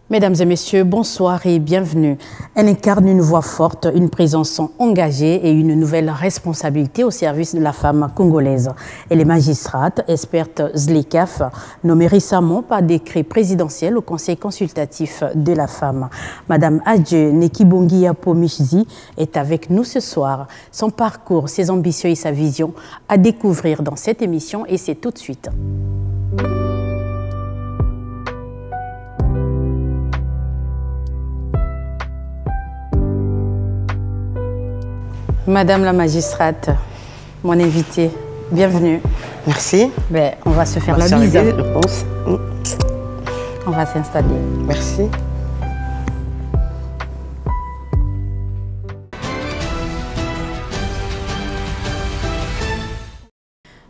Mesdames et messieurs, bonsoir et bienvenue. Elle incarne une voix forte, une présence engagée et une nouvelle responsabilité au service de la femme congolaise. Elle est magistrate, experte ZLECAf, nommée récemment par décret présidentiel au Conseil consultatif de la femme. Madame Adje Nekibongi Apomishzi est avec nous ce soir. Son parcours, ses ambitions et sa vision à découvrir dans cette émission et c'est tout de suite. Madame la magistrate, mon invitée, bienvenue. Merci. Ben, on va se faire la bise. Je pense. On va s'installer. Merci.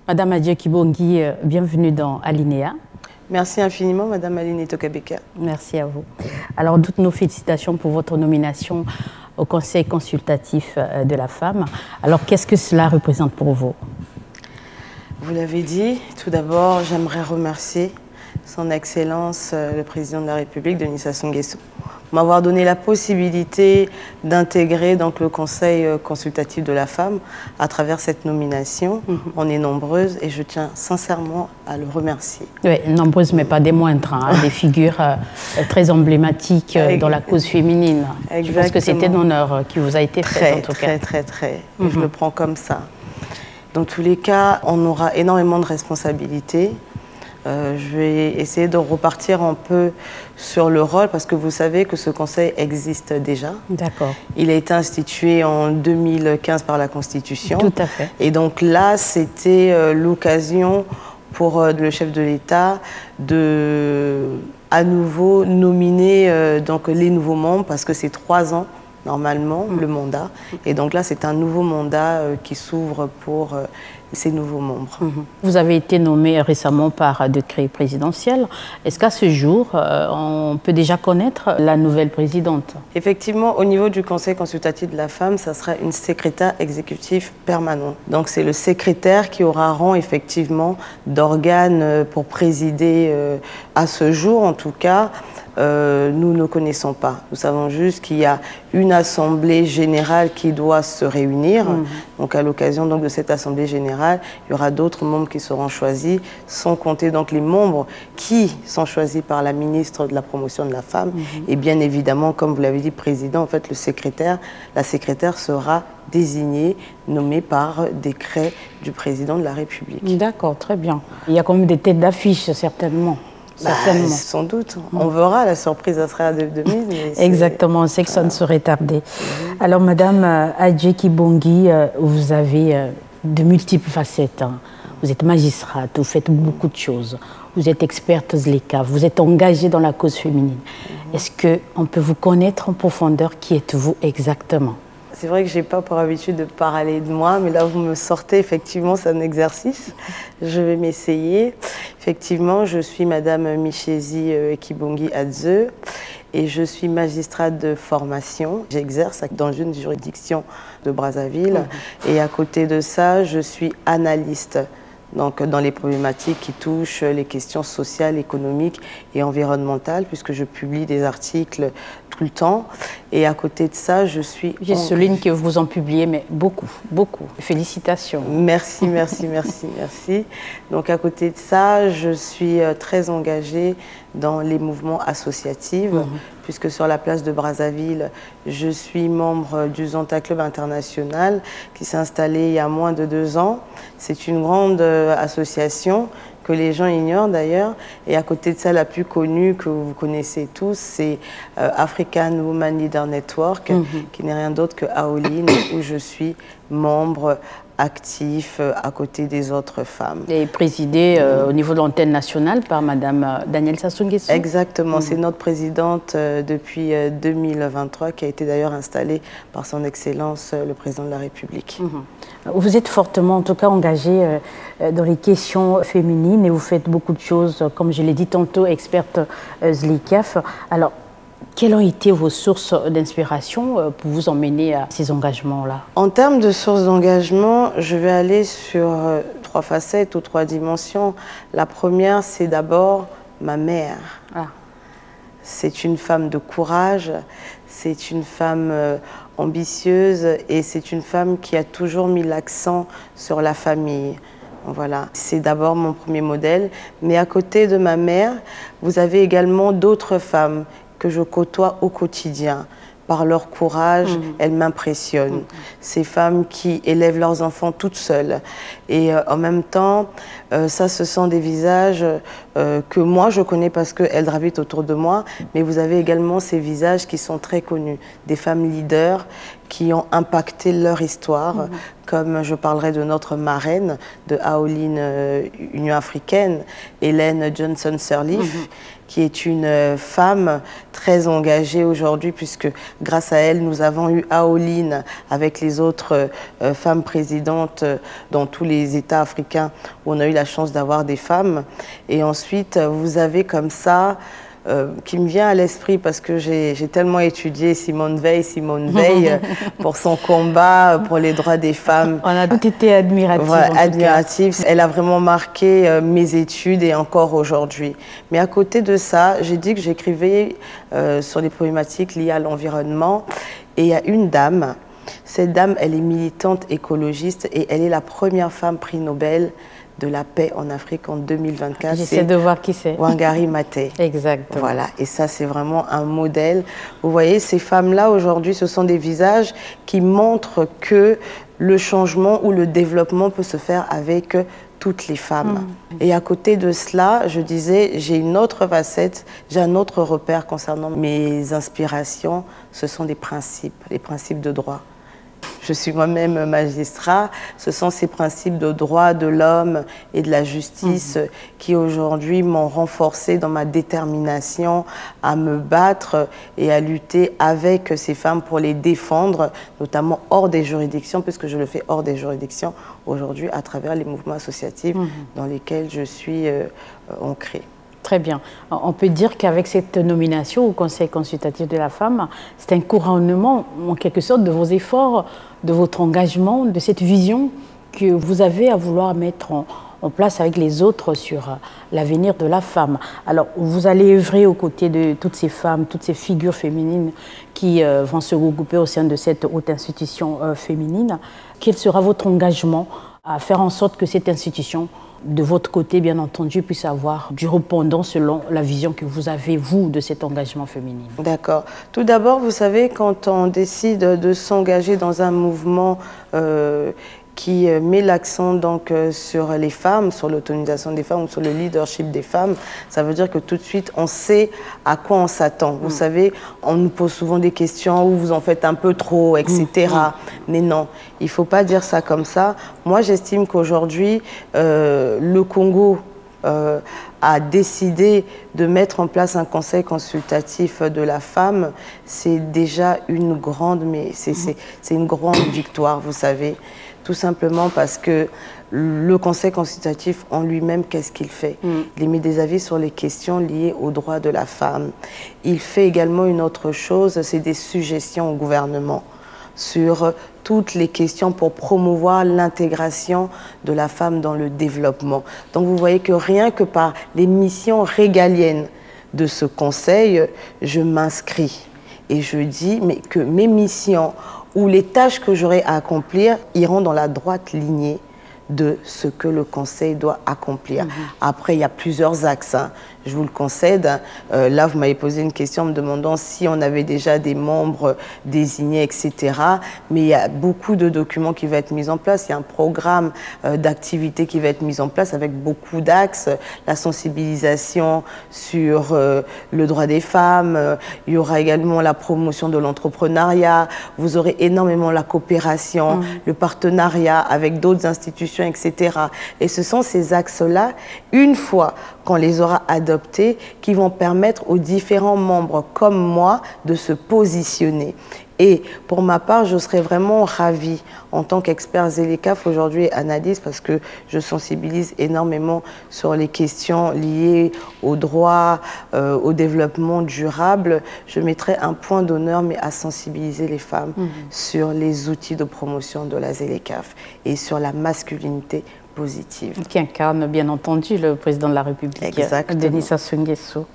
Madame Adje Nekibongi, bienvenue dans Alinéa. Merci infiniment, Madame Aline Tokabeka. Merci à vous. Alors, toutes nos félicitations pour votre nomination au Conseil consultatif de la femme. Alors, qu'est-ce que cela représente pour vous? Vous l'avez dit, tout d'abord, j'aimerais remercier Son Excellence le Président de la République, Denis Sassou Nguesso, pour m'avoir donné la possibilité d'intégrer donc le Conseil consultatif de la femme à travers cette nomination. On est nombreuses et je tiens sincèrement à le remercier. Oui, nombreuses mais pas des moindres, hein, des figures très emblématiques dans la cause féminine. Exactement. Je pense que c'était un honneur qui vous a été fait en tout cas. Très. Et je le prends comme ça. Dans tous les cas, on aura énormément de responsabilités. Je vais essayer de repartir un peu sur le rôle parce que vous savez que ce conseil existe déjà. D'accord. Il a été institué en 2015 par la Constitution. Tout à fait. Et donc là, c'était l'occasion pour le chef de l'État de à nouveau nominer donc les nouveaux membres parce que c'est 3 ans normalement le mandat. Et donc là, c'est un nouveau mandat qui s'ouvre pour ces nouveaux membres. Vous avez été nommé récemment par décret présidentiel. Est-ce qu'à ce jour, on peut déjà connaître la nouvelle présidente? Effectivement, au niveau du Conseil consultatif de la femme, ça sera une secrétaire exécutive permanente. Donc c'est le secrétaire qui aura rang effectivement d'organe pour présider à ce jour en tout cas. Nous ne connaissons pas. Nous savons juste qu'il y a une assemblée générale qui doit se réunir. Donc à l'occasion de cette assemblée générale, il y aura d'autres membres qui seront choisis, sans compter donc les membres qui sont choisis par la ministre de la promotion de la femme. Et bien évidemment, comme vous l'avez dit, président, en fait, la secrétaire sera désignée, nommée par décret du président de la République. D'accord, très bien. Il y a quand même des têtes d'affiche, certainement. Certainement. Sans doute. On verra, la surprise sera de mise. Exactement, on sait que ça ne saurait tarder. Alors, Madame Adje Nekibongi, vous avez de multiples facettes. Hein. Vous êtes magistrate, vous faites beaucoup de choses. Vous êtes experte ZLECAf, vous êtes engagée dans la cause féminine. Est-ce qu'on peut vous connaître en profondeur? Qui êtes-vous exactement? C'est vrai que je n'ai pas pour habitude de parler de moi, mais là, vous me sortez, effectivement, c'est un exercice. Je vais m'essayer. Effectivement, je suis Madame Michezi Nekibongi Adze et je suis magistrate de formation. J'exerce dans une juridiction de Brazzaville et à côté de ça, je suis analyste. Donc, dans les problématiques qui touchent les questions sociales, économiques et environnementales, puisque je publie des articles tout le temps. Et à côté de ça, je suis... Je souligne que vous en publiez, mais beaucoup. Félicitations. Merci. Donc, à côté de ça, je suis très engagée dans les mouvements associatifs, puisque sur la place de Brazzaville, je suis membre du Zonta Club International, qui s'est installé il y a moins de 2 ans. C'est une grande association que les gens ignorent d'ailleurs. Et à côté de ça, la plus connue que vous connaissez tous, c'est African Women Leader Network, qui n'est rien d'autre que Aoline, où je suis membre actif à côté des autres femmes. Et présidée au niveau de l'antenne nationale par Madame Danielle Sassou Nguesso. Exactement, c'est notre présidente depuis 2023 qui a été d'ailleurs installée par son Excellence le Président de la République. Vous êtes fortement en tout cas engagée dans les questions féminines et vous faites beaucoup de choses, comme je l'ai dit tantôt, experte ZLECAf. Alors, quelles ont été vos sources d'inspiration pour vous emmener à ces engagements-là? En termes de sources d'engagement, je vais aller sur 3 facettes ou 3 dimensions. La première, c'est d'abord ma mère. c'est une femme de courage, c'est une femme ambitieuse et c'est une femme qui a toujours mis l'accent sur la famille. Voilà, c'est d'abord mon premier modèle. Mais à côté de ma mère, vous avez également d'autres femmes que je côtoie au quotidien. Par leur courage, elles m'impressionnent. Ces femmes qui élèvent leurs enfants toutes seules. Et en même temps, ça, ce sont des visages que moi, je connais parce qu'elles gravitent autour de moi. Mais vous avez également ces visages qui sont très connus. Des femmes leaders qui ont impacté leur histoire. Comme je parlerai de notre marraine de Aoline Union africaine, Hélène Johnson Sirleaf, qui est une femme très engagée aujourd'hui, puisque grâce à elle, nous avons eu Aoline avec les autres femmes présidentes dans tous les États africains où on a eu la chance d'avoir des femmes. Et ensuite, vous avez comme ça, qui me vient à l'esprit parce que j'ai tellement étudié Simone Veil pour son combat pour les droits des femmes. On a tout été admiratifs. Voilà, admiratifs. Elle a vraiment marqué mes études et encore aujourd'hui. Mais à côté de ça, j'ai dit que j'écrivais sur les problématiques liées à l'environnement. Et il y a une dame. Cette dame, elle est militante écologiste et elle est la première femme prix Nobel de la paix en Afrique en 2024. J'essaie de voir qui c'est. Wangari Maathai. Exactement. Voilà, et ça c'est vraiment un modèle. Vous voyez, ces femmes-là aujourd'hui, ce sont des visages qui montrent que le changement ou le développement peut se faire avec toutes les femmes. Et à côté de cela, je disais, j'ai une autre facette, j'ai un autre repère concernant mes inspirations, ce sont des principes, les principes de droit. Je suis moi-même magistrat. Ce sont ces principes de droit de l'homme et de la justice qui aujourd'hui m'ont renforcé dans ma détermination à me battre et à lutter avec ces femmes pour les défendre, notamment hors des juridictions, puisque je le fais hors des juridictions aujourd'hui à travers les mouvements associatifs dans lesquels je suis ancrée. Très bien. On peut dire qu'avec cette nomination au Conseil consultatif de la femme, c'est un couronnement, en quelque sorte, de vos efforts, de votre engagement, de cette vision que vous avez à vouloir mettre en place avec les autres sur l'avenir de la femme. Alors, vous allez œuvrer aux côtés de toutes ces femmes, toutes ces figures féminines qui vont se regrouper au sein de cette haute institution féminine. Quel sera votre engagement à faire en sorte que cette institution, de votre côté, bien entendu, puisse avoir du répondant selon la vision que vous avez, vous, de cet engagement féminin? D'accord. Tout d'abord, vous savez, quand on décide de s'engager dans un mouvement qui met l'accent donc sur les femmes, sur l'autonomisation des femmes ou sur le leadership des femmes, ça veut dire que tout de suite on sait à quoi on s'attend. Vous savez, on nous pose souvent des questions où vous en faites un peu trop, etc. Mais non, il ne faut pas dire ça comme ça. Moi, j'estime qu'aujourd'hui, le Congo a décidé de mettre en place un conseil consultatif de la femme. C'est déjà une grande, mais c'est une grande victoire, vous savez. Tout simplement parce que le Conseil consultatif en lui-même, qu'est-ce qu'il fait? Il émet des avis sur les questions liées aux droits de la femme. Il fait également une autre chose, c'est des suggestions au gouvernement sur toutes les questions pour promouvoir l'intégration de la femme dans le développement. Donc vous voyez que rien que par les missions régaliennes de ce conseil, je m'inscris et je dis mais que mes missions où les tâches que j'aurai à accomplir iront dans la droite lignée de ce que le Conseil doit accomplir. Après, il y a plusieurs axes, hein. Je vous le concède. Là, vous m'avez posé une question en me demandant si on avait déjà des membres désignés, etc. Mais il y a beaucoup de documents qui vont être mis en place. Il y a un programme d'activité qui va être mis en place avec beaucoup d'axes. La sensibilisation sur le droit des femmes. Il y aura également la promotion de l'entrepreneuriat. Vous aurez énormément la coopération, le partenariat avec d'autres institutions, etc. Et ce sont ces axes-là, une fois qu'on les aura adoptés, qui vont permettre aux différents membres comme moi de se positionner. Et pour ma part, je serais vraiment ravie en tant qu'expert ZLECAf aujourd'hui et analyste, parce que je sensibilise énormément sur les questions liées au droit, au développement durable. Je mettrais un point d'honneur, mais à sensibiliser les femmes sur les outils de promotion de la ZLECAf et sur la masculinité positive. Qui incarne bien entendu le président de la République, Denis Sassou Nguesso.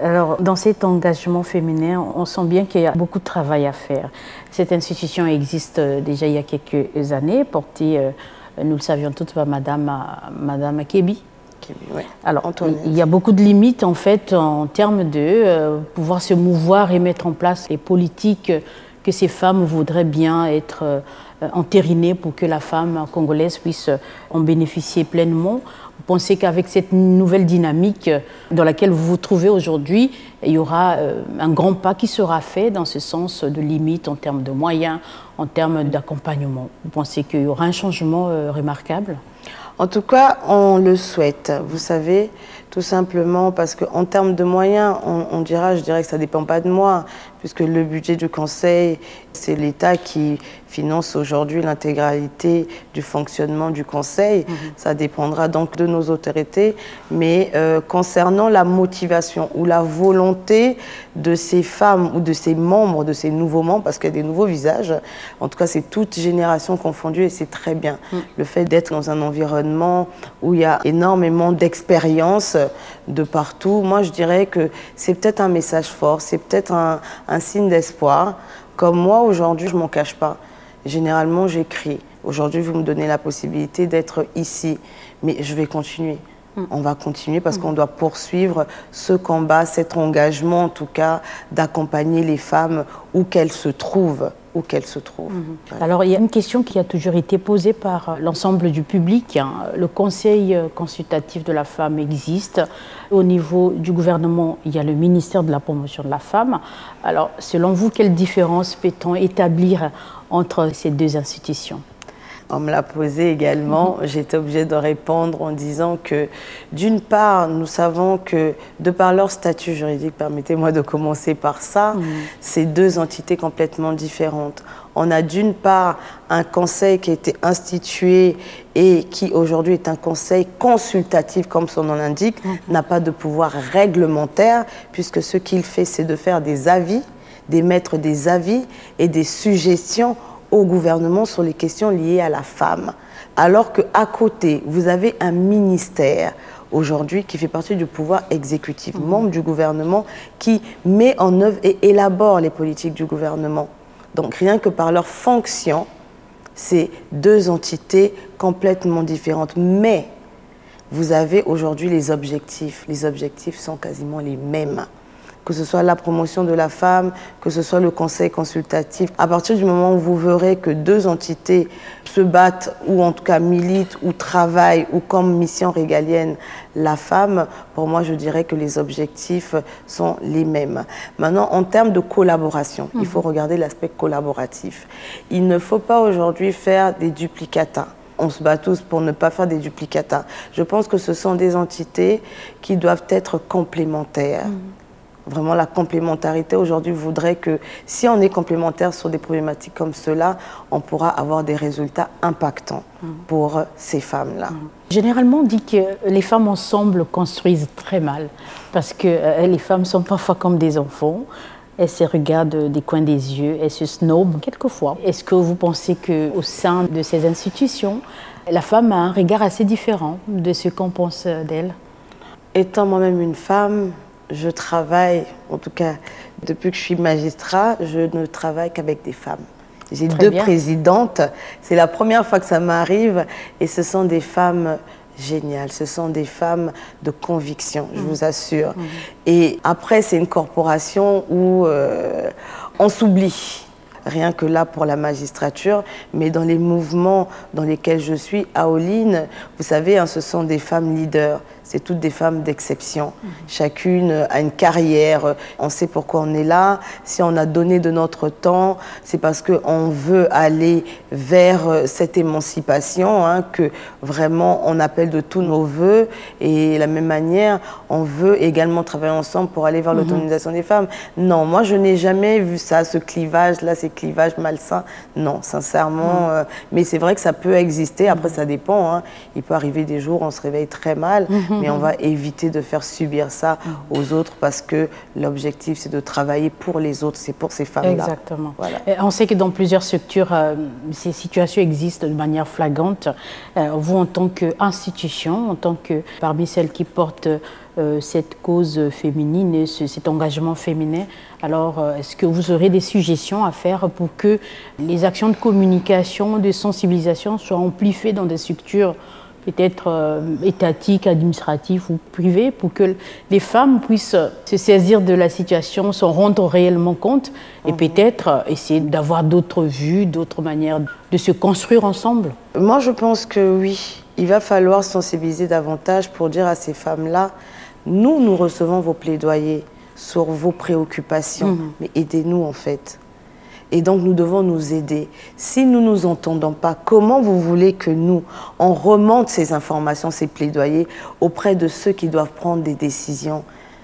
Alors, dans cet engagement féminin, on sent bien qu'il y a beaucoup de travail à faire. Cette institution existe déjà il y a quelques années, portée, nous le savions toutes, par Madame Kébi. Ouais. Alors, il y a beaucoup de limites en fait en termes de pouvoir se mouvoir et mettre en place les politiques que ces femmes voudraient bien être entérinées pour que la femme congolaise puisse en bénéficier pleinement. Vous pensez qu'avec cette nouvelle dynamique dans laquelle vous vous trouvez aujourd'hui, il y aura un grand pas qui sera fait dans ce sens de limite en termes de moyens, en termes d'accompagnement? Vous pensez qu'il y aura un changement remarquable? En tout cas, on le souhaite. Vous savez, tout simplement parce qu'en termes de moyens, je dirais que ça ne dépend pas de moi, puisque le budget du Conseil, c'est l'État qui finance aujourd'hui l'intégralité du fonctionnement du Conseil. Ça dépendra donc de nos autorités. Mais concernant la motivation ou la volonté de ces femmes ou de ces membres, de ces nouveaux membres, parce qu'il y a des nouveaux visages, en tout cas c'est toute génération confondue et c'est très bien. Le fait d'être dans un environnement où il y a énormément d'expérience de partout, moi je dirais que c'est peut-être un message fort, c'est peut-être un signe d'espoir. Comme moi aujourd'hui, je ne m'en cache pas. Généralement, j'écris. Aujourd'hui, vous me donnez la possibilité d'être ici. Mais je vais continuer. On va continuer parce qu'on doit poursuivre ce combat, cet engagement en tout cas, d'accompagner les femmes où qu'elles se trouvent. Alors, il y a une question qui a toujours été posée par l'ensemble du public. Le Conseil consultatif de la femme existe. Au niveau du gouvernement, il y a le ministère de la promotion de la femme. Alors, selon vous, quelle différence peut-on établir entre ces deux institutions? On me l'a posé également, j'étais obligée de répondre en disant que d'une part, nous savons que de par leur statut juridique, permettez-moi de commencer par ça, c'est deux entités complètement différentes. On a d'une part un conseil qui a été institué et qui aujourd'hui est un conseil consultatif, comme son nom l'indique, n'a pas de pouvoir réglementaire, puisque ce qu'il fait, c'est de faire des avis, d'émettre des avis et des suggestions au gouvernement sur les questions liées à la femme. Alors qu'à côté, vous avez un ministère aujourd'hui qui fait partie du pouvoir exécutif, membre du gouvernement, qui met en œuvre et élabore les politiques du gouvernement. Donc rien que par leur fonction, c'est deux entités complètement différentes. Mais vous avez aujourd'hui les objectifs. Les objectifs sont quasiment les mêmes. Que ce soit la promotion de la femme, que ce soit le conseil consultatif. À partir du moment où vous verrez que deux entités se battent, ou en tout cas militent, ou travaillent, ou comme mission régalienne la femme, pour moi je dirais que les objectifs sont les mêmes. Maintenant, en termes de collaboration, il faut regarder l'aspect collaboratif. Il ne faut pas aujourd'hui faire des duplicata. On se bat tous pour ne pas faire des duplicata. Je pense que ce sont des entités qui doivent être complémentaires. Vraiment, la complémentarité aujourd'hui voudrait que si on est complémentaire sur des problématiques comme cela, on pourra avoir des résultats impactants pour ces femmes-là. Généralement, on dit que les femmes ensemble construisent très mal parce que les femmes sont parfois comme des enfants. Elles se regardent des coins des yeux, elles se snobent quelquefois. Est-ce que vous pensez qu'au sein de ces institutions, la femme a un regard assez différent de ce qu'on pense d'elle? Étant moi-même une femme, je travaille, en tout cas depuis que je suis magistrat, je ne travaille qu'avec des femmes. J'ai deux présidentes, c'est la première fois que ça m'arrive et ce sont des femmes géniales, ce sont des femmes de conviction, je vous assure. Et après, c'est une corporation où on s'oublie. Rien que là pour la magistrature, mais dans les mouvements dans lesquels je suis, à Oline, vous savez, hein, ce sont des femmes leaders. C'est toutes des femmes d'exception. Chacune a une carrière. On sait pourquoi on est là. Si on a donné de notre temps, c'est parce qu'on veut aller vers cette émancipation, hein, que vraiment on appelle de tous nos voeux. Et de la même manière, on veut également travailler ensemble pour aller vers l'autonomisation des femmes. Non, moi je n'ai jamais vu ça, ce clivage-là, ces clivages malsains. Non, sincèrement. Mais c'est vrai que ça peut exister. Après, ça dépend. Hein. Il peut arriver des jours où on se réveille très mal. mais on va éviter de faire subir ça aux autres parce que l'objectif, c'est de travailler pour les autres, c'est pour ces femmes-là. Exactement. Voilà. On sait que dans plusieurs structures, ces situations existent de manière flagrante. Vous, en tant qu'institution, en tant que parmi celles qui portent cette cause féminine et cet engagement féminin, alors est-ce que vous aurez des suggestions à faire pour que les actions de communication, de sensibilisation soient amplifiées dans des structures peut-être étatiques, administratives ou privées, pour que les femmes puissent se saisir de la situation, s'en rendre réellement compte et peut-être essayer d'avoir d'autres vues, d'autres manières de se construire ensemble? Moi, je pense que oui, il va falloir sensibiliser davantage pour dire à ces femmes-là, nous recevons vos plaidoyers sur vos préoccupations, mais aidez-nous en fait. Et donc, nous devons nous aider. Si nous ne nous entendons pas, comment vous voulez que nous, on remonte ces informations, ces plaidoyers auprès de ceux qui doivent prendre des décisions?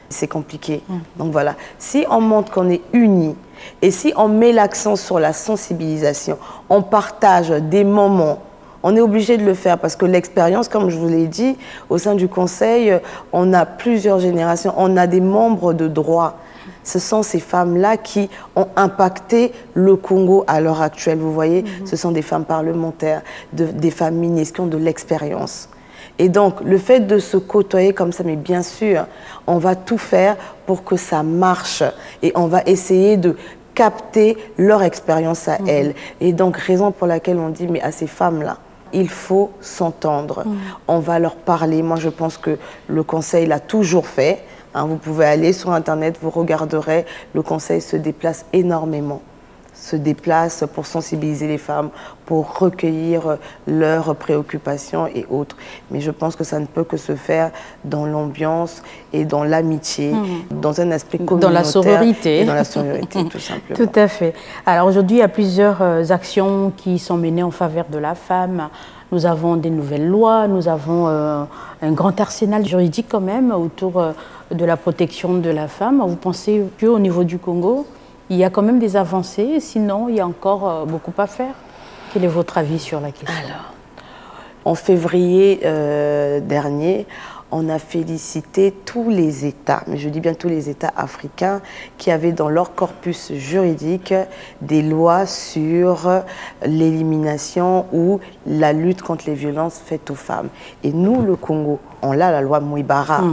C'est compliqué. Donc voilà, si on montre qu'on est unis et si on met l'accent sur la sensibilisation, on partage des moments, on est obligé de le faire parce que l'expérience, comme je vous l'ai dit, au sein du Conseil, on a plusieurs générations, on a des membres de droit. Ce sont ces femmes-là qui ont impacté le Congo à l'heure actuelle. Vous voyez, ce sont des femmes parlementaires, des femmes ministres qui ont de l'expérience. Et donc, le fait de se côtoyer comme ça, mais bien sûr, on va tout faire pour que ça marche. Et on va essayer de capter leur expérience à elles. Et donc, raison pour laquelle on dit, mais à ces femmes-là, il faut s'entendre. On va leur parler. Moi, je pense que le Conseil l'a toujours fait. Hein, vous pouvez aller sur Internet, vous regarderez, le Conseil se déplace énormément. Se déplace pour sensibiliser les femmes, pour recueillir leurs préoccupations et autres. Mais je pense que ça ne peut que se faire dans l'ambiance et dans l'amitié, dans un esprit communautaire. Dans la sororité. Et dans la sororité, tout simplement. Tout à fait. Alors aujourd'hui, il y a plusieurs actions qui sont menées en faveur de la femme. Nous avons des nouvelles lois, nous avons un grand arsenal juridique quand même autour de la protection de la femme. Vous pensez qu'au niveau du Congo, il y a quand même des avancées, sinon il y a encore beaucoup à faire? Quel est votre avis sur la question? Alors, en février dernier, on a félicité tous les États, mais je dis bien tous les États africains, qui avaient dans leur corpus juridique des lois sur l'élimination ou la lutte contre les violences faites aux femmes. Et nous, le Congo, on a la loi Mouibara.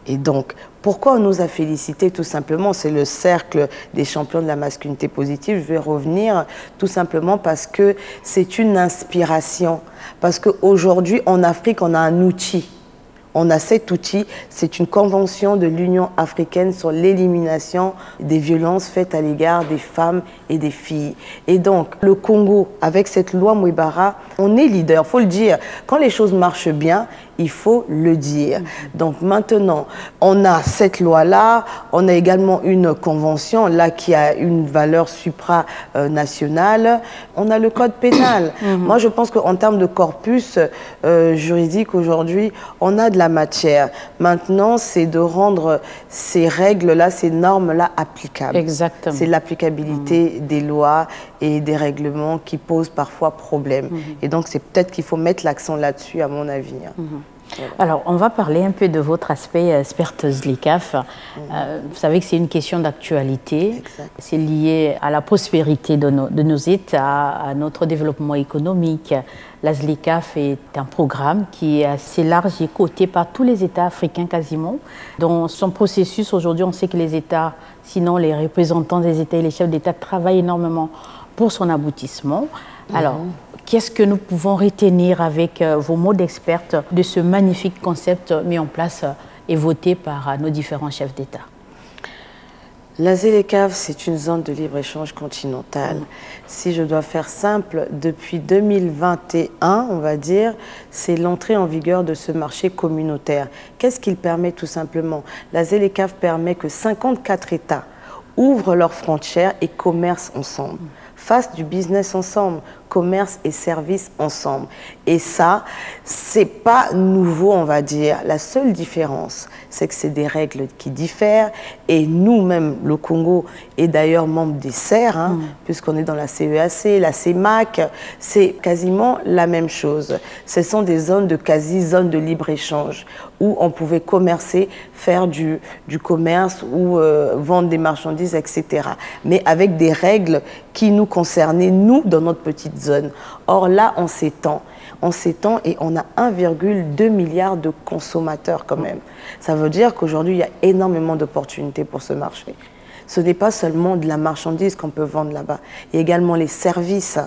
Et donc, pourquoi on nous a félicités? Tout simplement, c'est le cercle des champions de la masculinité positive. Je vais revenir tout simplement parce que c'est une inspiration. Parce qu'aujourd'hui, en Afrique, on a un outil. On a cet outil, c'est une convention de l'Union africaine sur l'élimination des violences faites à l'égard des femmes et des filles. Et donc, le Congo, avec cette loi Mouibara, on est leader, il faut le dire. Quand les choses marchent bien, il faut le dire. Donc maintenant, on a cette loi-là, on a également une convention là qui a une valeur supranationale, on a le code pénal. Moi, je pense qu'en termes de corpus juridique aujourd'hui, on a de la matière. Maintenant, c'est de rendre ces règles-là, ces normes-là applicables. Exactement. C'est l'applicabilité des lois et des règlements qui posent parfois problème. Et donc, c'est peut-être qu'il faut mettre l'accent là-dessus, à mon avis. Voilà. Alors, on va parler un peu de votre aspect experte ZLICAF. Vous savez que c'est une question d'actualité. C'est lié à la prospérité de nos États, à notre développement économique. La ZLICAF est un programme qui est assez large et coté par tous les États africains quasiment. Dans son processus, aujourd'hui, on sait que les États, sinon les représentants des États et les chefs d'État travaillent énormément pour son aboutissement. Alors, qu'est-ce que nous pouvons retenir avec vos mots d'experte de ce magnifique concept mis en place et voté par nos différents chefs d'État? La ZLECAf, c'est une zone de libre-échange continentale. Si je dois faire simple, depuis 2021, on va dire, c'est l'entrée en vigueur de ce marché communautaire. Qu'est-ce qu'il permet tout simplement? La ZLECAf permet que 54 États ouvrent leurs frontières et commercent ensemble. Fassent du business ensemble, commerce et services ensemble. Et ça, c'est pas nouveau, on va dire. La seule différence, c'est que c'est des règles qui diffèrent. Et nous-mêmes, le Congo est d'ailleurs membre des CER, puisqu'on est dans la CEAC, la CEMAC, c'est quasiment la même chose. Ce sont des zones de quasi-zones de libre-échange où on pouvait commercer, faire du commerce ou vendre des marchandises, etc. Mais avec des règles qui nous concernaient, nous, dans notre petite zone. Or là, on s'étend. On s'étend et on a 1,2 milliard de consommateurs quand même. Ça veut dire qu'aujourd'hui, il y a énormément d'opportunités pour ce marché. Ce n'est pas seulement de la marchandise qu'on peut vendre là-bas, il y a également les services.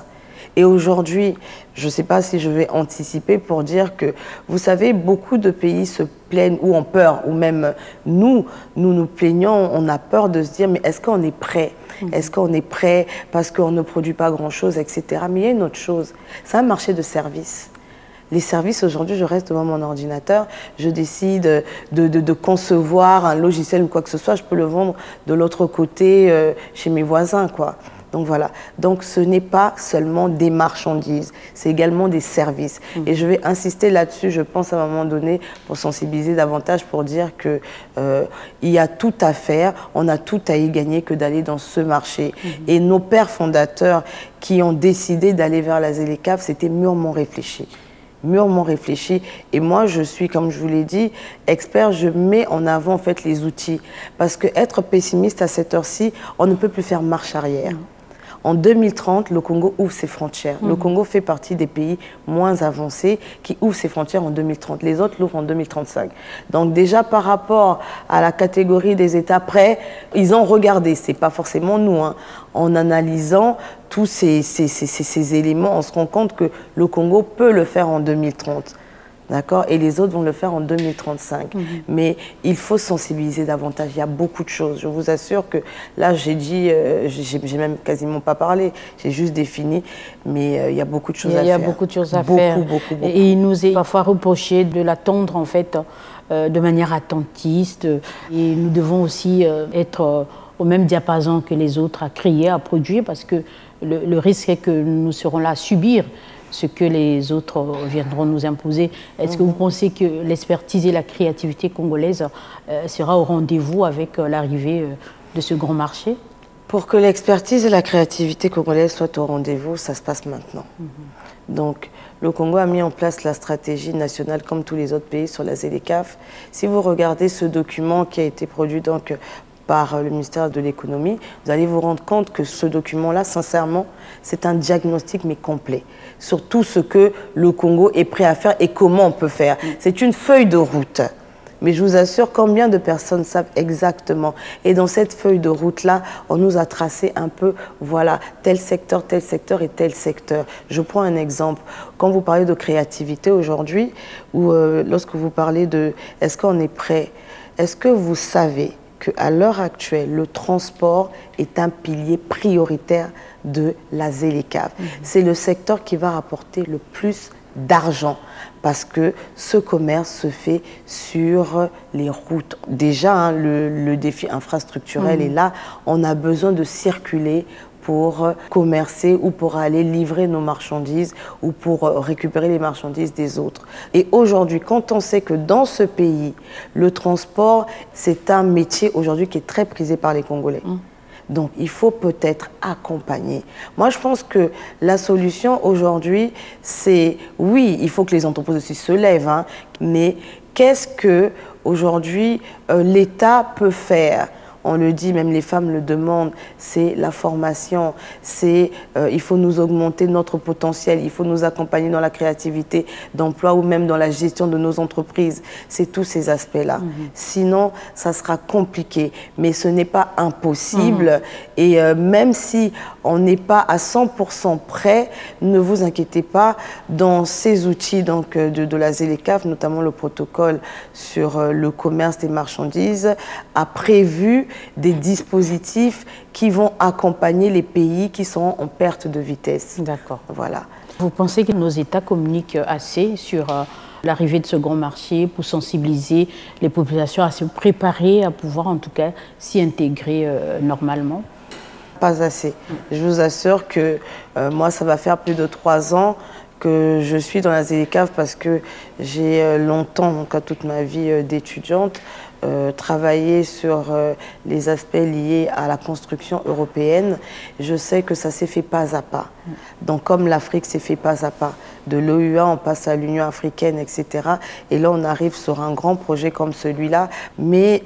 Et aujourd'hui, je ne sais pas si je vais anticiper pour dire que, vous savez, beaucoup de pays se plaignent ou ont peur, ou même nous nous plaignons, on a peur de se dire, mais est-ce qu'on est prêt? Est-ce qu'on est prêt parce qu'on ne produit pas grand-chose, etc. Mais il y a une autre chose, c'est un marché de services. Les services, aujourd'hui, je reste devant mon ordinateur, je décide de concevoir un logiciel ou quoi que ce soit, je peux le vendre de l'autre côté chez mes voisins, quoi. Donc voilà, donc ce n'est pas seulement des marchandises, c'est également des services. Et je vais insister là-dessus, je pense à un moment donné, pour sensibiliser davantage, pour dire que il y a tout à faire, on a tout à y gagner que d'aller dans ce marché. Et nos pères fondateurs qui ont décidé d'aller vers la ZLECAf, c'était mûrement réfléchi. Mûrement réfléchi. Et moi, je suis, comme je vous l'ai dit, expert, je mets en avant en fait les outils. Parce que être pessimiste à cette heure-ci, on ne peut plus faire marche arrière. En 2030, le Congo ouvre ses frontières. Le Congo fait partie des pays moins avancés qui ouvrent ses frontières en 2030. Les autres l'ouvrent en 2035. Donc déjà, par rapport à la catégorie des États prêts, ils ont regardé, c'est pas forcément nous, hein. En analysant tous ces éléments, on se rend compte que le Congo peut le faire en 2030. D'accord? Et les autres vont le faire en 2035. Mais il faut sensibiliser davantage. Il y a beaucoup de choses. Je vous assure que là, j'ai dit, j'ai même quasiment pas parlé. J'ai juste défini. Mais il y a beaucoup de choses à faire. Il y a beaucoup de choses à faire. Beaucoup. Et il nous est parfois reproché de l'attendre, en fait, de manière attentiste. Et nous devons aussi être au même diapason que les autres, à créer, à produire, parce que le risque est que nous serons là à subir ce que les autres viendront nous imposer. Est-ce que vous pensez que l'expertise et la créativité congolaise sera au rendez-vous avec l'arrivée de ce grand marché? Pour que l'expertise et la créativité congolaise soient au rendez-vous, ça se passe maintenant. Donc, le Congo a mis en place la stratégie nationale comme tous les autres pays sur la ZLECAf. Si vous regardez ce document qui a été produit donc par le ministère de l'économie, vous allez vous rendre compte que ce document-là, sincèrement, c'est un diagnostic mais complet sur tout ce que le Congo est prêt à faire et comment on peut faire. C'est une feuille de route. Mais je vous assure, combien de personnes savent exactement. Et dans cette feuille de route-là, on nous a tracé un peu, voilà, tel secteur et tel secteur. Je prends un exemple. Quand vous parlez de créativité aujourd'hui, ou lorsque vous parlez de est-ce qu'on est prêt, est-ce que vous savez qu'à l'heure actuelle, le transport est un pilier prioritaire de la ZLECAf. C'est le secteur qui va rapporter le plus d'argent parce que ce commerce se fait sur les routes. Déjà, hein, le défi infrastructurel est là. On a besoin de circuler pour commercer ou pour aller livrer nos marchandises ou pour récupérer les marchandises des autres. Et aujourd'hui, quand on sait que dans ce pays, le transport, c'est un métier aujourd'hui qui est très prisé par les Congolais. Donc, il faut peut-être accompagner. Moi, je pense que la solution aujourd'hui, c'est, oui, il faut que les entreprises aussi se lèvent, hein, mais qu'est-ce que aujourd'hui l'État peut faire? On le dit, même les femmes le demandent, c'est la formation, c'est il faut nous augmenter notre potentiel, il faut nous accompagner dans la créativité d'emploi ou même dans la gestion de nos entreprises. C'est tous ces aspects-là. Sinon, ça sera compliqué, mais ce n'est pas impossible. Et même si on n'est pas à 100% prêt, ne vous inquiétez pas, dans ces outils donc, de la ZLECAf, notamment le protocole sur le commerce des marchandises, a prévu des dispositifs qui vont accompagner les pays qui sont en perte de vitesse. D'accord. Voilà. Vous pensez que nos États communiquent assez sur l'arrivée de ce grand marché pour sensibiliser les populations à se préparer, à pouvoir en tout cas s'y intégrer normalement? Pas assez. Je vous assure que moi, ça va faire plus de 3 ans que je suis dans la ZLECAf parce que j'ai longtemps, donc toute ma vie d'étudiante, travaillé sur les aspects liés à la construction européenne. Je sais que ça s'est fait pas à pas. Donc comme l'Afrique s'est fait pas à pas, de l'OUA on passe à l'Union africaine, etc. Et là on arrive sur un grand projet comme celui-là. Mais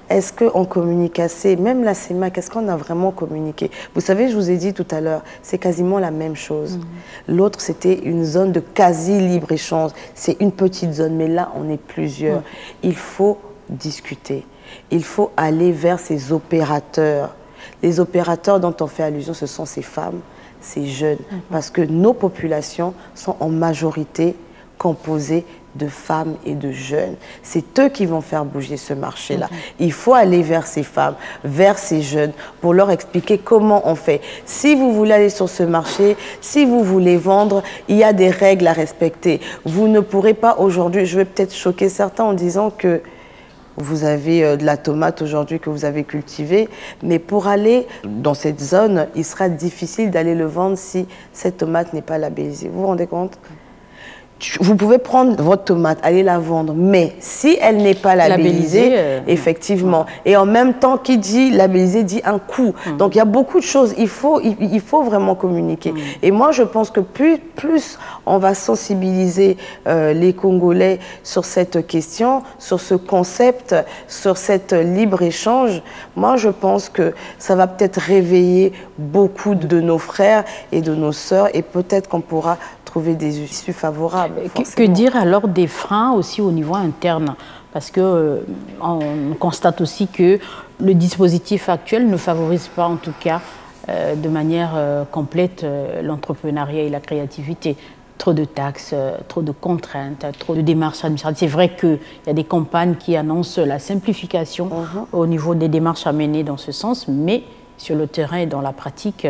est-ce qu'on communique assez? Même la CEMAC, est-ce qu'on a vraiment communiqué? Vous savez, je vous ai dit tout à l'heure, c'est quasiment la même chose. L'autre, c'était une zone de quasi-libre-échange. C'est une petite zone, mais là, on est plusieurs. Il faut discuter. Il faut aller vers ces opérateurs. Les opérateurs dont on fait allusion, ce sont ces femmes, ces jeunes. Parce que nos populations sont en majorité composées de femmes et de jeunes. C'est eux qui vont faire bouger ce marché-là. Il faut aller vers ces femmes, vers ces jeunes, pour leur expliquer comment on fait. Si vous voulez aller sur ce marché, si vous voulez vendre, il y a des règles à respecter. Vous ne pourrez pas aujourd'hui, je vais peut-être choquer certains en disant que vous avez de la tomate aujourd'hui que vous avez cultivée, mais pour aller dans cette zone, il sera difficile d'aller le vendre si cette tomate n'est pas labellisée. Vous vous rendez compte ? Vous pouvez prendre votre tomate, aller la vendre, mais si elle n'est pas labellisée, effectivement, et en même temps, qui dit labellisé dit un coût. Donc il y a beaucoup de choses, il faut vraiment communiquer. Et moi, je pense que plus on va sensibiliser les Congolais sur cette question, sur ce concept, sur cette libre-échange, moi, je pense que ça va peut-être réveiller beaucoup de nos frères et de nos sœurs, et peut-être qu'on pourra trouver des issues favorables. Que dire alors des freins aussi au niveau interne? Parce que on constate aussi que le dispositif actuel ne favorise pas, en tout cas, de manière complète l'entrepreneuriat et la créativité. Trop de taxes, trop de contraintes, trop de démarches administratives. C'est vrai qu'il y a des campagnes qui annoncent la simplification au niveau des démarches à mener dans ce sens, mais sur le terrain et dans la pratique,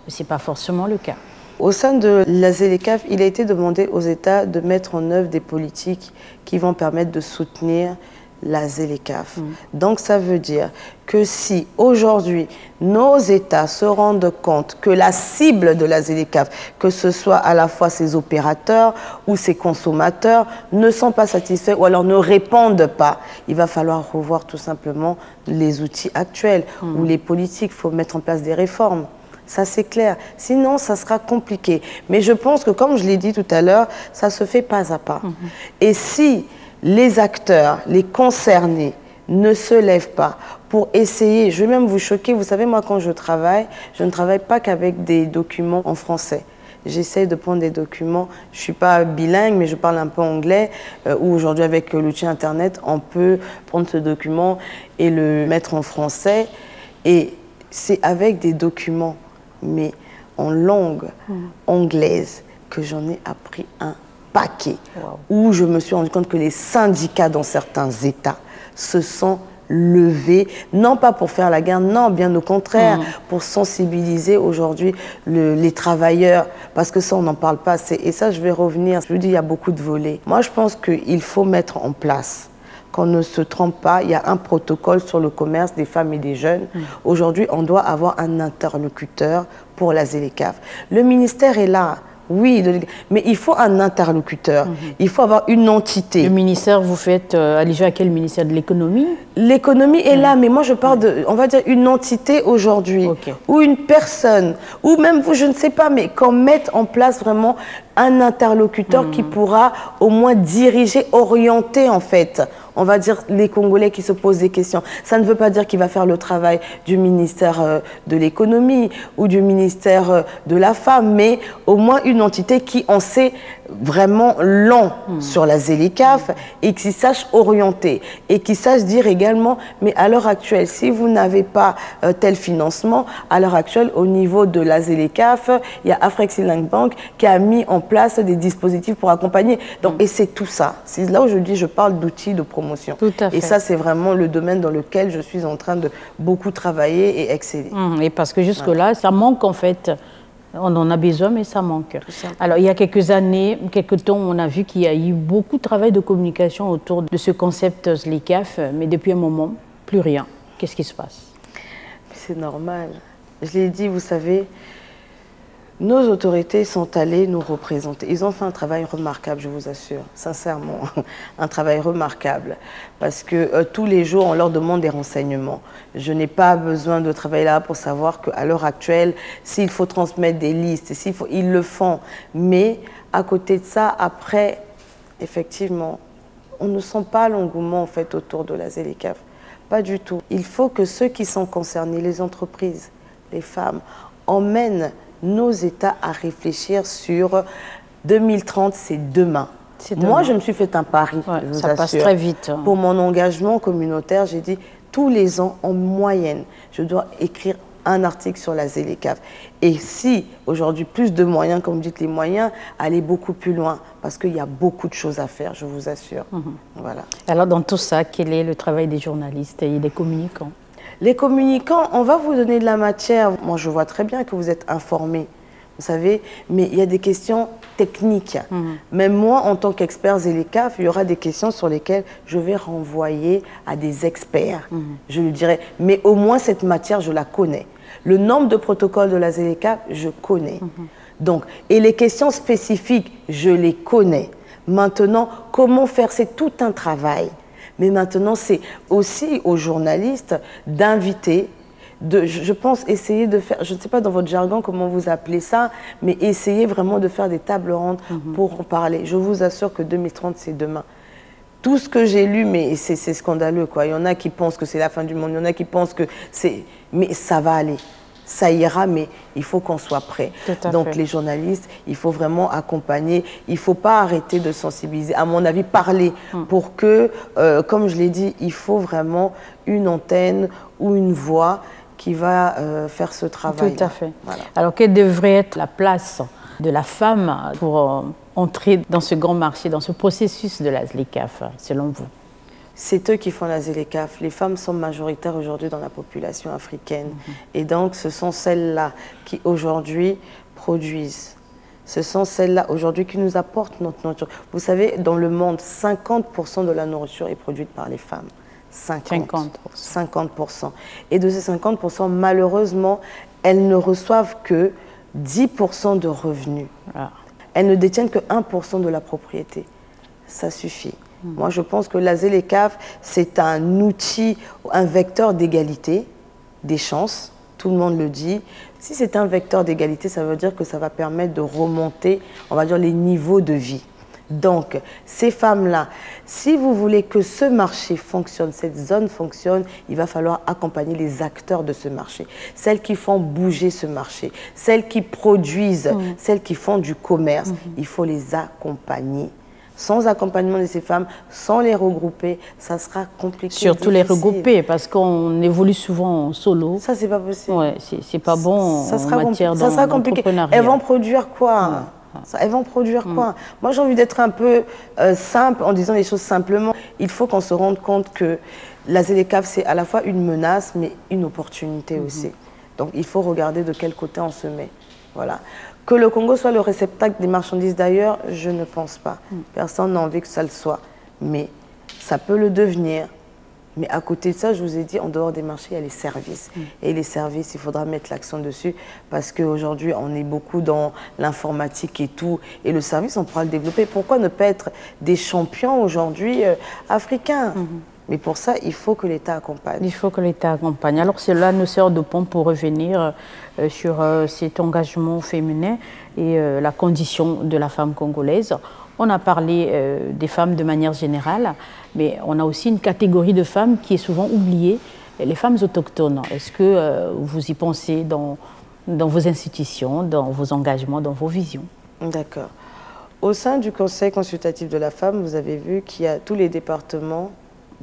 ce n'est pas forcément le cas. Au sein de la ZLECAf, il a été demandé aux États de mettre en œuvre des politiques qui vont permettre de soutenir la ZLECAf. Donc ça veut dire que si aujourd'hui nos États se rendent compte que la cible de la ZLECAf, que ce soit à la fois ses opérateurs ou ses consommateurs, ne sont pas satisfaits ou alors ne répondent pas, il va falloir revoir tout simplement les outils actuels ou les politiques. Il faut mettre en place des réformes. Ça, c'est clair. Sinon, ça sera compliqué. Mais je pense que, comme je l'ai dit tout à l'heure, ça se fait pas à pas. Et si les acteurs, les concernés, ne se lèvent pas pour essayer, je vais même vous choquer, vous savez, moi, quand je ne travaille pas qu'avec des documents en français. J'essaie de prendre des documents, je ne suis pas bilingue, mais je parle un peu anglais, où aujourd'hui, avec l'outil Internet, on peut prendre ce document et le mettre en français. Et c'est avec des documents, mais en langue anglaise, que j'en ai appris un paquet, où je me suis rendu compte que les syndicats dans certains États se sont levés, non pas pour faire la guerre, non, bien au contraire, pour sensibiliser aujourd'hui les travailleurs, parce que ça, on n'en parle pas assez. Et ça, je vais revenir, je vous dis, il y a beaucoup de volets. Moi, je pense qu'il faut mettre en place, qu'on ne se trompe pas, il y a un protocole sur le commerce des femmes et des jeunes. Aujourd'hui, on doit avoir un interlocuteur pour la ZLECAf. Le ministère est là, oui, mais il faut un interlocuteur. Il faut avoir une entité. Le ministère, vous faites allusion à quel ministère? De l'économie? L'économie est là, mais moi je parle de, on va dire, une entité aujourd'hui, ou une personne, ou même vous, je ne sais pas, mais qu'on mette en place vraiment un interlocuteur qui pourra au moins diriger, orienter en fait, on va dire, les Congolais qui se posent des questions. Ça ne veut pas dire qu'il va faire le travail du ministère de l'économie ou du ministère de la femme, mais au moins une entité qui en sait vraiment long sur la ZLECAf et qui sache orienter et qui sache dire également, mais à l'heure actuelle, si vous n'avez pas tel financement, à l'heure actuelle, au niveau de la ZLECAf, il y a Afreximbank Bank qui a mis en place des dispositifs pour accompagner. Donc, et c'est tout ça. C'est là où je dis, je parle d'outils de promotion. Tout à fait. Et ça, c'est vraiment le domaine dans lequel je suis en train de beaucoup travailler et exceller. Et parce que jusque-là, ça manque en fait. On en a besoin, mais ça manque. Alors, il y a quelques années, quelques temps, on a vu qu'il y a eu beaucoup de travail de communication autour de ce concept ZLECAf, mais depuis un moment, plus rien. Qu'est-ce qui se passe? C'est normal. Je l'ai dit, vous savez, Nos autorités sont allées nous représenter. Ils ont fait un travail remarquable, je vous assure, sincèrement, un travail remarquable. Parce que tous les jours, on leur demande des renseignements. Je n'ai pas besoin de travailler là pour savoir qu'à l'heure actuelle, s'il faut transmettre des listes, ils le font. Mais à côté de ça, après, effectivement, on ne sent pas l'engouement en fait, autour de la ZLECAf. Pas du tout. Il faut que ceux qui sont concernés, les entreprises, les femmes, emmènent nos États à réfléchir sur 2030, c'est demain. Moi, je me suis fait un pari, je vous ça passe assure. très vite. Pour mon engagement communautaire, j'ai dit tous les ans, en moyenne, je dois écrire un article sur la ZLECAf. Et si, aujourd'hui, plus de moyens, comme vous dites, les moyens, aller beaucoup plus loin, parce qu'il y a beaucoup de choses à faire, je vous assure. Voilà. Alors, dans tout ça, quel est le travail des journalistes et des communicants? Les communicants, on va vous donner de la matière. Moi, je vois très bien que vous êtes informés, vous savez, mais il y a des questions techniques. Même moi, en tant qu'expert ZLECAf, il y aura des questions sur lesquelles je vais renvoyer à des experts. Je lui dirai, mais au moins cette matière, je la connais. Le nombre de protocoles de la ZLECAf, je connais. Donc, et les questions spécifiques, je les connais. Maintenant, comment faire, c'est tout un travail. Mais maintenant, c'est aussi aux journalistes d'inviter, je pense, essayer de faire, je ne sais pas dans votre jargon comment vous appelez ça, mais essayer vraiment de faire des tables rondes pour en parler. Je vous assure que 2030, c'est demain. Tout ce que j'ai lu, mais c'est scandaleux, quoi. Il y en a qui pensent que c'est la fin du monde, il y en a qui pensent que c'est... Mais ça va aller. Ça ira, mais il faut qu'on soit prêt. Donc les journalistes, il faut vraiment accompagner. Il ne faut pas arrêter de sensibiliser. À mon avis, parler pour que, comme je l'ai dit, il faut vraiment une antenne ou une voix qui va faire ce travail. Tout à fait. Voilà. Alors, quelle devrait être la place de la femme pour entrer dans ce grand marché, dans ce processus de la ZLECAf, selon vous? C'est eux qui font la ZLECAf. Les femmes sont majoritaires aujourd'hui dans la population africaine. Et donc, ce sont celles-là qui aujourd'hui produisent. Ce sont celles-là aujourd'hui qui nous apportent notre nourriture. Vous savez, dans le monde, 50% de la nourriture est produite par les femmes. 50%. Et de ces 50%, malheureusement, elles ne reçoivent que 10% de revenus. Elles ne détiennent que 1% de la propriété. Ça suffit. Moi, je pense que la ZLECAf, c'est un outil, un vecteur d'égalité, des chances, tout le monde le dit. Si c'est un vecteur d'égalité, ça veut dire que ça va permettre de remonter, on va dire, les niveaux de vie. Donc, ces femmes-là, si vous voulez que ce marché fonctionne, cette zone fonctionne, il va falloir accompagner les acteurs de ce marché. Celles qui font bouger ce marché, celles qui produisent, celles qui font du commerce, il faut les accompagner. Sans accompagnement de ces femmes, sans les regrouper, ça sera compliqué. Surtout les regrouper, parce qu'on évolue souvent en solo. Ça, c'est pas possible. Ouais, c'est pas bon ça en matière ça sera compliqué. Elles vont produire quoi? Elles vont produire quoi? Moi, j'ai envie d'être un peu simple en disant les choses simplement. Il faut qu'on se rende compte que la ZLECAf, c'est à la fois une menace, mais une opportunité aussi. Donc, il faut regarder de quel côté on se met. Voilà. Que le Congo soit le réceptacle des marchandises d'ailleurs, je ne pense pas. Personne n'a envie que ça le soit. Mais ça peut le devenir. Mais à côté de ça, je vous ai dit, en dehors des marchés, il y a les services. Et les services, il faudra mettre l'accent dessus parce qu'aujourd'hui, on est beaucoup dans l'informatique et tout. Et le service, on pourra le développer. Pourquoi ne pas être des champions aujourd'hui africains? Mais pour ça, il faut que l'État accompagne. Il faut que l'État accompagne. Alors cela nous sert de pont pour revenir sur cet engagement féminin et la condition de la femme congolaise. On a parlé des femmes de manière générale, mais on a aussi une catégorie de femmes qui est souvent oubliée, les femmes autochtones. Est-ce que vous y pensez dans vos institutions, dans vos engagements, dans vos visions? D'accord. Au sein du Conseil consultatif de la femme, vous avez vu qu'il y a tous les départements.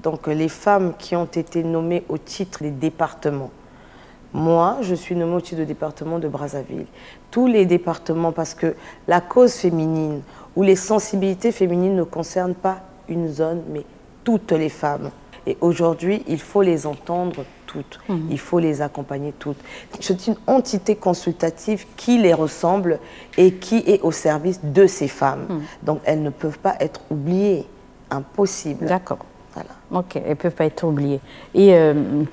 Donc, les femmes qui ont été nommées au titre des départements. Moi, je suis nommée au titre de département de Brazzaville. Tous les départements, parce que la cause féminine ou les sensibilités féminines ne concernent pas une zone, mais toutes les femmes. Et aujourd'hui, il faut les entendre toutes. Il faut les accompagner toutes. C'est une entité consultative qui les ressemble et qui est au service de ces femmes. Donc, elles ne peuvent pas être oubliées. Impossible. D'accord. Voilà. Ok, elles ne peuvent pas être oubliées. Et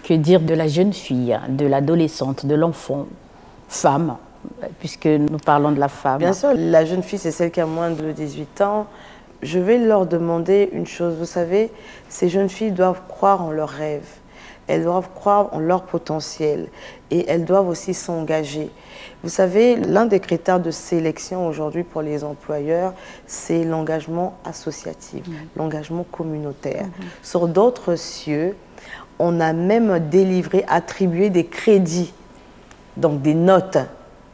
que dire de la jeune fille, de l'adolescente, de l'enfant, femme, puisque nous parlons de la femme? Bien sûr, la jeune fille, c'est celle qui a moins de 18 ans. Je vais leur demander une chose. Vous savez, ces jeunes filles doivent croire en leurs rêves. Elles doivent croire en leur potentiel et elles doivent aussi s'engager. Vous savez, l'un des critères de sélection aujourd'hui pour les employeurs, c'est l'engagement associatif, l'engagement communautaire. Sur d'autres cieux, on a même délivré, attribué des crédits, donc des notes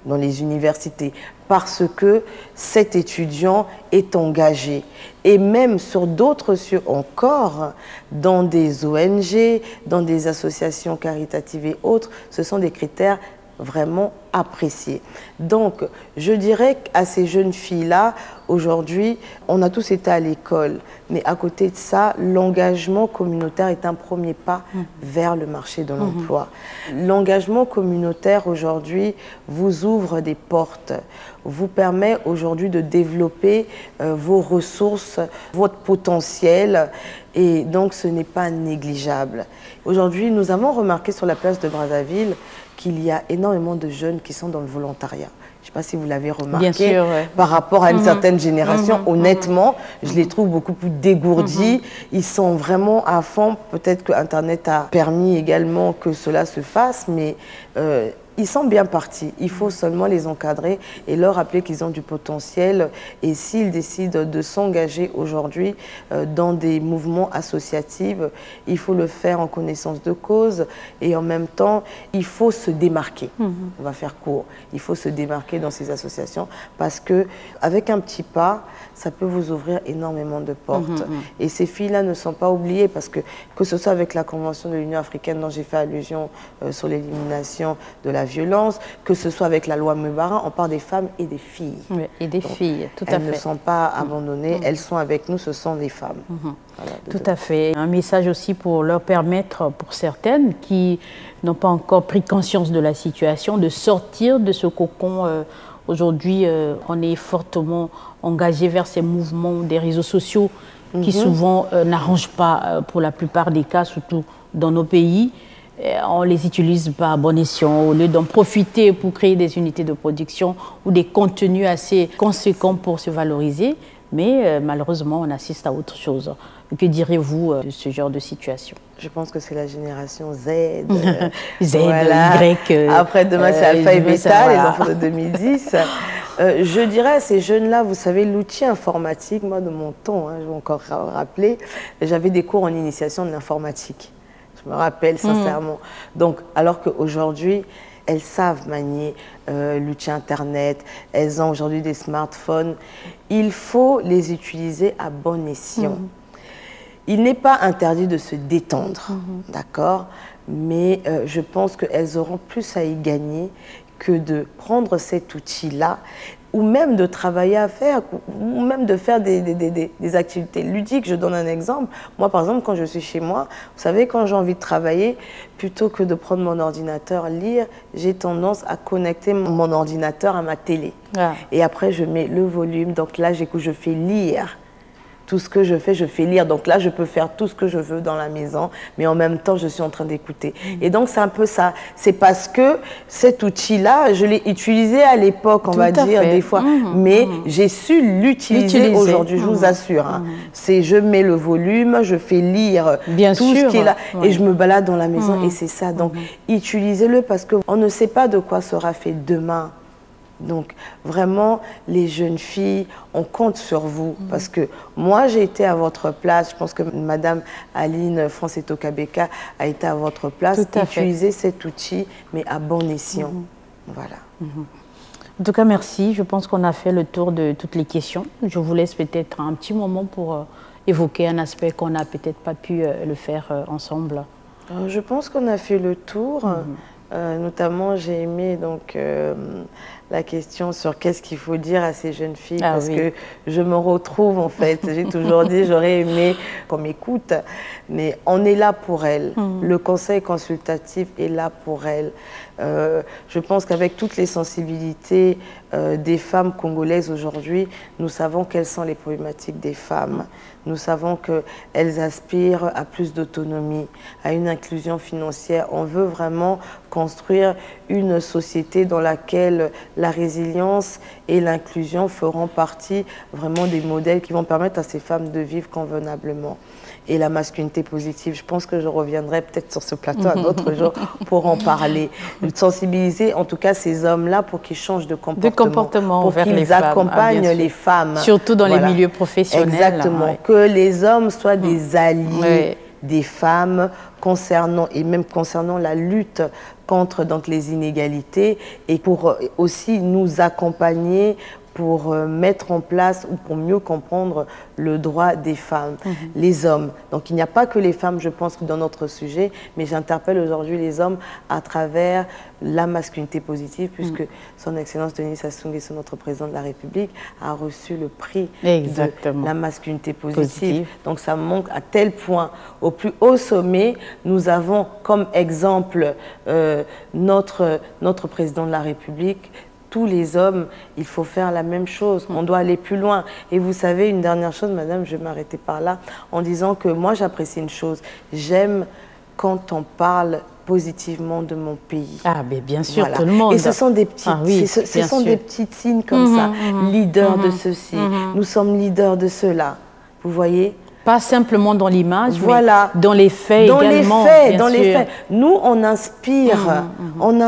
dans les universités, parce que cet étudiant est engagé. Et même sur d'autres cieux encore, dans des ONG, dans des associations caritatives et autres, ce sont des critères vraiment appréciés. Donc, je dirais qu'à ces jeunes filles-là, aujourd'hui, on a tous été à l'école, mais à côté de ça, l'engagement communautaire est un premier pas vers le marché de l'emploi. L'engagement communautaire aujourd'hui vous ouvre des portes, vous permet aujourd'hui de développer vos ressources, votre potentiel, et donc ce n'est pas négligeable. Aujourd'hui, nous avons remarqué sur la place de Brazzaville qu'il y a énormément de jeunes qui sont dans le volontariat. Je ne sais pas si vous l'avez remarqué. Bien sûr, ouais. Par rapport à une certaine génération, honnêtement, je les trouve beaucoup plus dégourdis. Ils sont vraiment à fond. Peut-être que Internet a permis également que cela se fasse, mais ils sont bien partis. Il faut seulement les encadrer et leur rappeler qu'ils ont du potentiel. Et s'ils décident de s'engager aujourd'hui dans des mouvements associatifs, il faut le faire en connaissance de cause et en même temps, il faut se démarquer. On va faire court. Il faut se démarquer dans ces associations parce qu'avec un petit pas, ça peut vous ouvrir énormément de portes. Et ces filles-là ne sont pas oubliées parce que ce soit avec la Convention de l'Union africaine dont j'ai fait allusion sur l'élimination de la violence, que ce soit avec la loi Meubarin, on parle des femmes et des filles. Oui, et des filles, tout à fait. Elles ne sont pas abandonnées, elles sont avec nous, ce sont des femmes. Voilà, tout à fait. Un message aussi pour leur permettre, pour certaines qui n'ont pas encore pris conscience de la situation, de sortir de ce cocon. Aujourd'hui, on est fortement engagé vers ces mouvements des réseaux sociaux qui souvent n'arrangent pas, pour la plupart des cas, surtout dans nos pays. On les utilise pas à bon escient au lieu d'en profiter pour créer des unités de production ou des contenus assez conséquents pour se valoriser. Mais malheureusement, on assiste à autre chose. Que direz-vous de ce genre de situation? Je pense que c'est la génération Z. Z, voilà. Y. Après, demain, c'est Alpha et Beta, les enfants de 2010. Je dirais à ces jeunes-là, vous savez, l'outil informatique, moi, de mon temps, je vais encore rappeler, j'avais des cours en initiation de l'informatique. Je me rappelle sincèrement. Donc, alors qu'aujourd'hui, elles savent manier l'outil Internet, elles ont aujourd'hui des smartphones. Il faut les utiliser à bon escient. Il n'est pas interdit de se détendre, d'accord? Mais je pense qu'elles auront plus à y gagner que de prendre cet outil-là ou même de travailler à faire, ou même de faire des activités ludiques. Je donne un exemple. Moi, par exemple, quand je suis chez moi, vous savez, quand j'ai envie de travailler, plutôt que de prendre mon ordinateur, lire, j'ai tendance à connecter mon ordinateur à ma télé. Et après, je mets le volume. Donc là, j'écoute, je fais lire. Tout ce que je fais lire. Donc là, je peux faire tout ce que je veux dans la maison, mais en même temps, je suis en train d'écouter. Et donc, c'est un peu ça. C'est parce que cet outil-là, je l'ai utilisé à l'époque, on va dire, des fois. Mais j'ai su l'utiliser aujourd'hui, je vous assure. C'est je mets le volume, je fais lire tout ce qui est là, et je me balade dans la maison, et c'est ça. Donc, utilisez-le parce qu'on ne sait pas de quoi sera fait demain. Donc, vraiment, les jeunes filles, on compte sur vous. Parce que moi, j'ai été à votre place. Je pense que Madame Aline Franceto-Kabeka a été à votre place. Utilisez cet outil, mais à bon escient. Voilà. En tout cas, merci. Je pense qu'on a fait le tour de toutes les questions. Je vous laisse peut-être un petit moment pour évoquer un aspect qu'on n'a peut-être pas pu le faire ensemble. Je pense qu'on a fait le tour. Notamment, j'ai aimé donc la question sur qu'est-ce qu'il faut dire à ces jeunes filles, parce que je me retrouve en fait. J'ai toujours dit, j'aurais aimé qu'on m'écoute, mais on est là pour elles. Le conseil consultatif est là pour elles. Je pense qu'avec toutes les sensibilités des femmes congolaises aujourd'hui, nous savons quelles sont les problématiques des femmes. Nous savons qu'elles aspirent à plus d'autonomie, à une inclusion financière. On veut vraiment construire une société dans laquelle la résilience et l'inclusion feront partie vraiment des modèles qui vont permettre à ces femmes de vivre convenablement. Et la masculinité positive, je pense que je reviendrai peut-être sur ce plateau un autre jour pour en parler. Sensibiliser en tout cas ces hommes-là pour qu'ils changent de comportement pour qu'ils accompagnent les femmes. Surtout dans les milieux professionnels. Exactement. Ouais. Que les hommes soient des alliés des femmes concernant la lutte contre donc, les inégalités et pour aussi nous accompagner pour mettre en place ou pour mieux comprendre le droit des femmes, les hommes. Donc il n'y a pas que les femmes, je pense, dans notre sujet, mais j'interpelle aujourd'hui les hommes à travers la masculinité positive, puisque son Excellence Denis Sassou Nguesso, notre président de la République, a reçu le prix de la masculinité positive. Donc ça montre à tel point, au plus haut sommet, nous avons comme exemple notre président de la République. Tous les hommes, il faut faire la même chose. On doit aller plus loin. Et vous savez, une dernière chose, madame, je vais m'arrêter par là, en disant que moi, j'apprécie une chose. J'aime quand on parle positivement de mon pays. Ah, mais bien sûr, tout le monde. Et ce sont des petites, ce sont des petites signes comme ça. Leader de ceci, nous sommes leaders de cela. Vous voyez ? Pas simplement dans l'image, mais dans les faits également. Dans les faits. Nous, on inspire, on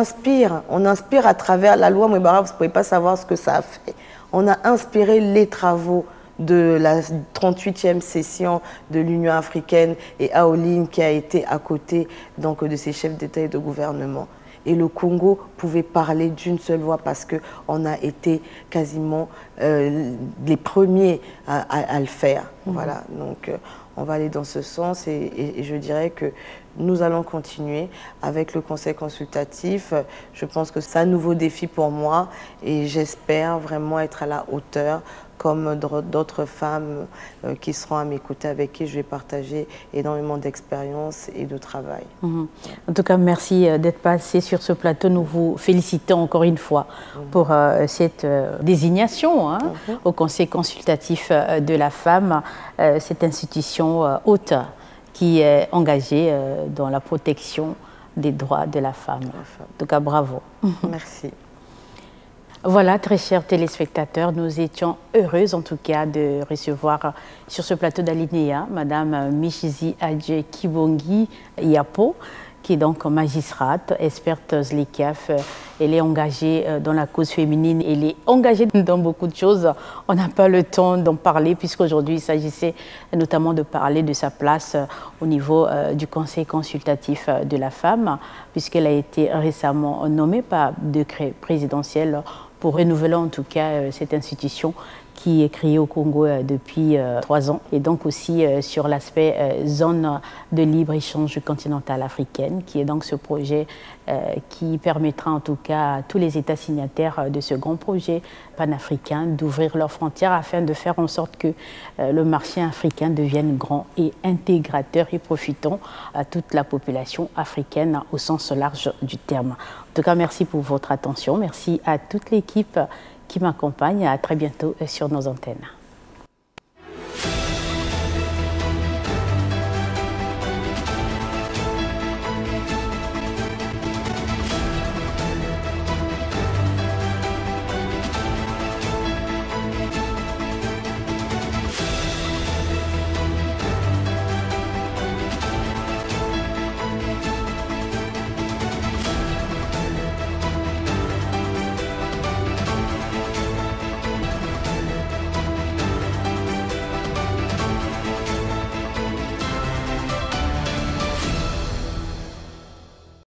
inspire à travers la loi Mouebara. Vous ne pouvez pas savoir ce que ça a fait. On a inspiré les travaux de la 38e session de l'Union africaine et Aoline qui a été à côté donc, de ses chefs d'État et de gouvernement. Et le Congo pouvait parler d'une seule voix parce qu'on a été quasiment les premiers à le faire. Voilà, donc on va aller dans ce sens et je dirais que nous allons continuer avec le conseil consultatif. Je pense que c'est un nouveau défi pour moi et j'espère vraiment être à la hauteur comme d'autres femmes qui seront à mes côtés, avec qui je vais partager énormément d'expérience et de travail. En tout cas, merci d'être passé sur ce plateau. Nous vous félicitons encore une fois pour cette désignation au Conseil consultatif de la femme, cette institution haute qui est engagée dans la protection des droits de la femme. En tout cas, bravo. Merci. Voilà, très chers téléspectateurs, nous étions heureuses en tout cas de recevoir sur ce plateau d'Alinéa Madame Michizi Adje Kibongi Yapo, qui est donc magistrate, experte ZLECAf. Elle est engagée dans la cause féminine, elle est engagée dans beaucoup de choses. On n'a pas le temps d'en parler puisqu'aujourd'hui il s'agissait notamment de parler de sa place au niveau du Conseil consultatif de la femme, puisqu'elle a été récemment nommée par décret présidentiel pour renouveler en tout cas cette institution qui est créée au Congo depuis 3 ans, et donc aussi sur l'aspect zone de libre-échange continentale africaine, qui est donc ce projet qui permettra en tout cas à tous les États signataires de ce grand projet panafricain d'ouvrir leurs frontières afin de faire en sorte que le marché africain devienne grand et intégrateur et profitant à toute la population africaine au sens large du terme. En tout cas, merci pour votre attention, merci à toute l'équipe qui m'accompagne. À très bientôt sur nos antennes.